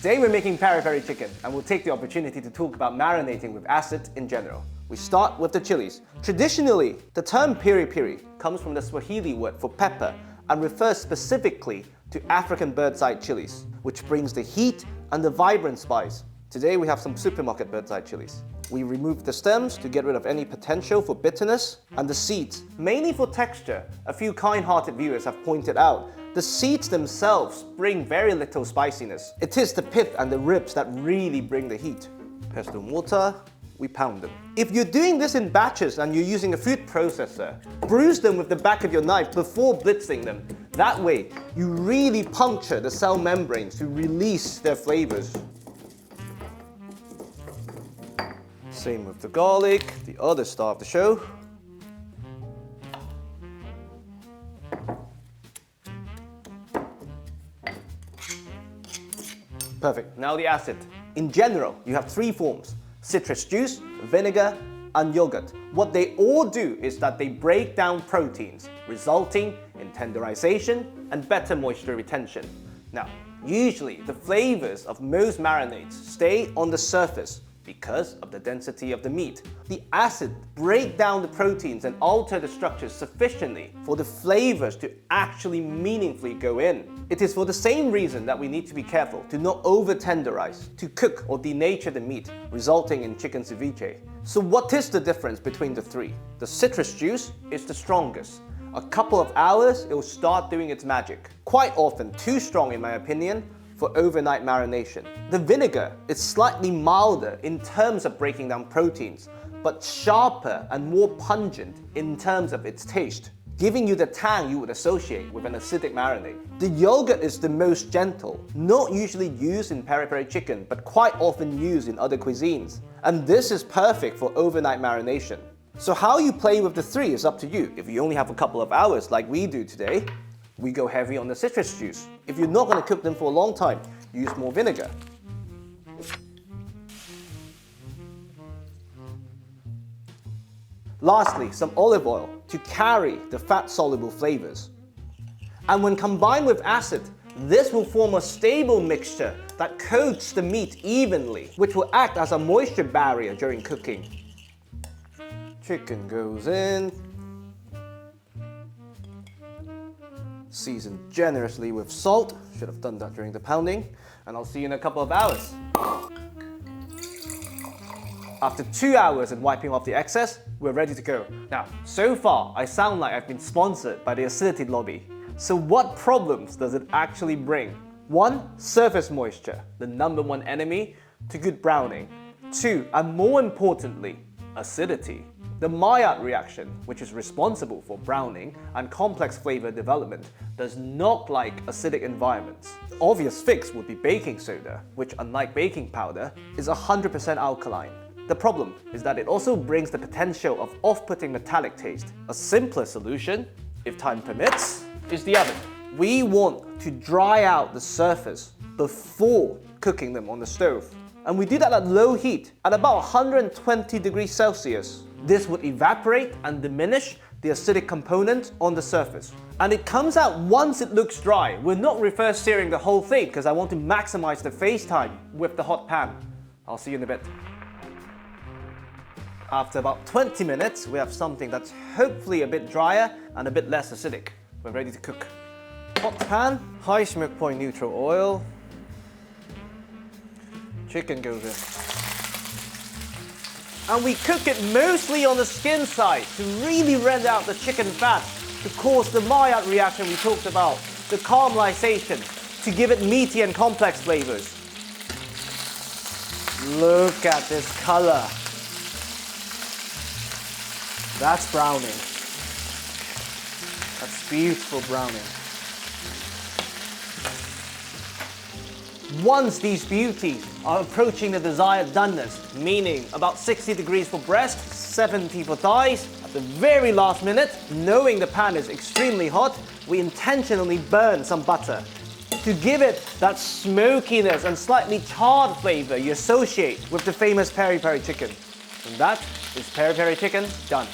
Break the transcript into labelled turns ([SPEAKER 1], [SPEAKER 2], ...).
[SPEAKER 1] Today we're making peri peri chicken and we'll take the opportunity to talk about marinating with acid in general. We start with the chilies. Traditionally, the term peri peri comes from the Swahili word for pepper and refers specifically to African birdseye chilies, which brings the heat and the vibrant spice. Today we have some supermarket birdseye chilies. We remove the stems to get rid of any potential for bitterness and the seeds, mainly for texture. A few kind-hearted viewers have pointed out the seeds themselves bring very little spiciness. It is the pith and the ribs that really bring the heat. Pestle mortar, we pound them. If you're doing this in batches and you're using a food processor, bruise them with the back of your knife before blitzing them. That way, you really puncture the cell membranes to release their flavors. Same with the garlic, the other star of the show. Perfect. Now the acid. In general, you have three forms: citrus juice, vinegar, and yogurt. What they all do is that they break down proteins, resulting in tenderization and better moisture retention. Now, usually the flavors of most marinades stay on the surface because of the density of the meat. The acid break down the proteins and alter the structures sufficiently for the flavors to actually meaningfully go in. It is for the same reason that we need to be careful to not over-tenderize, to cook or denature the meat, resulting in chicken ceviche. So what is the difference between the three? The citrus juice is the strongest. A couple of hours, it will start doing its magic. Quite often too strong in my opinion, for overnight marination. The vinegar is slightly milder in terms of breaking down proteins, but sharper and more pungent in terms of its taste, giving you the tang you would associate with an acidic marinade. The yogurt is the most gentle, not usually used in peri peri chicken, but quite often used in other cuisines. And this is perfect for overnight marination. So how you play with the three is up to you. If you only have a couple of hours like we do today, we go heavy on the citrus juice. If you're not going to cook them for a long time, use more vinegar. Lastly, some olive oil to carry the fat-soluble flavors. And when combined with acid, this will form a stable mixture that coats the meat evenly, which will act as a moisture barrier during cooking. Chicken goes in. Season generously with salt. Should have done that during the pounding. And I'll see you in a couple of hours. After 2 hours and wiping off the excess, we're ready to go. Now, so far, I sound like I've been sponsored by the acidity lobby. So what problems does it actually bring? 1. Surface moisture, the #1 enemy to good browning. 2. And more importantly, acidity. The Maillard reaction, which is responsible for browning and complex flavor development, does not like acidic environments. The obvious fix would be baking soda, which unlike baking powder, is 100% alkaline. The problem is that it also brings the potential of off-putting metallic taste. A simpler solution, if time permits, is the oven. We want to dry out the surface before cooking them on the stove. And we do that at low heat, at about 120 degrees Celsius. This would evaporate and diminish the acidic component on the surface. And it comes out once it looks dry. We're not reverse searing the whole thing because I want to maximize the phase time with the hot pan. I'll see you in a bit. After about 20 minutes, we have something that's hopefully a bit drier and a bit less acidic. We're ready to cook. Hot pan, high smoke point neutral oil. Chicken goes in. And we cook it mostly on the skin side to really rend out the chicken fat, to cause the Maillard reaction we talked about, the caramelization, to give it meaty and complex flavors. Look at this color. That's browning. That's beautiful browning. Once these beauties are approaching the desired doneness, meaning about 60 degrees for breast, 70 for thighs, at the very last minute, knowing the pan is extremely hot, we intentionally burn some butter to give it that smokiness and slightly charred flavor you associate with the famous peri peri chicken. And that is peri peri chicken done.